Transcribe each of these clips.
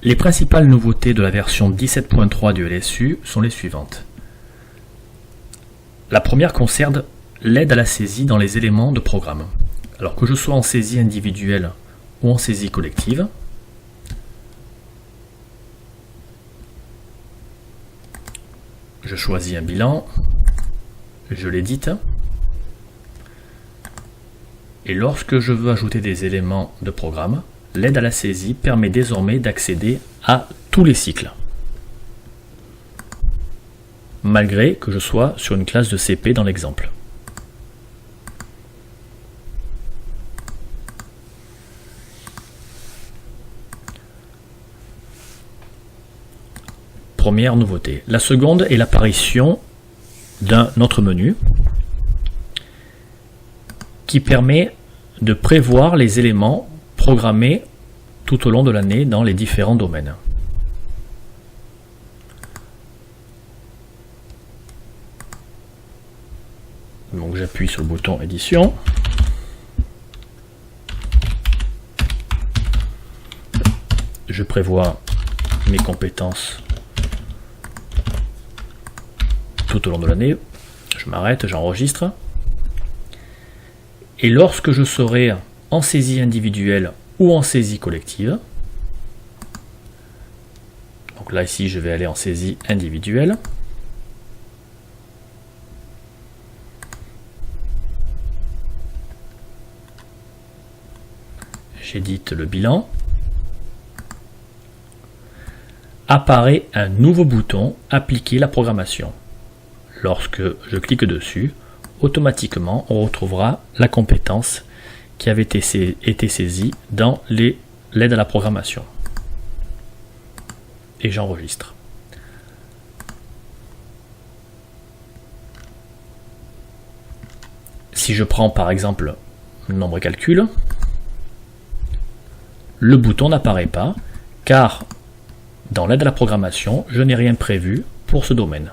Les principales nouveautés de la version 17.3 du LSU sont les suivantes. La première concerne l'aide à la saisie dans les éléments de programme. Alors que je sois en saisie individuelle ou en saisie collective, je choisis un bilan, je l'édite, et lorsque je veux ajouter des éléments de programme, l'aide à la saisie permet désormais d'accéder à tous les cycles, malgré que je sois sur une classe de CP dans l'exemple. Première nouveauté. La seconde est l'apparition d'un autre menu qui permet de prévoir les éléments programmés tout au long de l'année dans les différents domaines. Donc j'appuie sur le bouton édition. Je prévois mes compétences tout au long de l'année. Je m'arrête, j'enregistre. Et lorsque je serai en saisie individuelle ou en saisie collective, donc là ici je vais aller en saisie individuelle, j'édite le bilan, apparaît un nouveau bouton appliquer la programmation. Lorsque je clique dessus, automatiquement on retrouvera la compétence qui avait été saisie dans l'aide à la programmation. Et j'enregistre. Si je prends par exemple le nombre calcul, le bouton n'apparaît pas car dans l'aide à la programmation, je n'ai rien prévu pour ce domaine.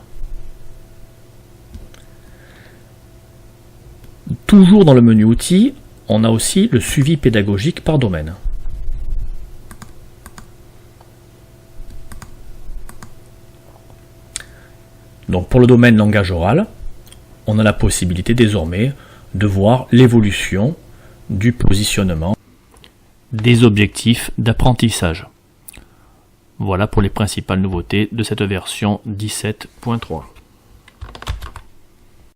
Toujours dans le menu outils, on a aussi le suivi pédagogique par domaine. Donc pour le domaine langage oral, on a la possibilité désormais de voir l'évolution du positionnement des objectifs d'apprentissage. Voilà pour les principales nouveautés de cette version 17.3.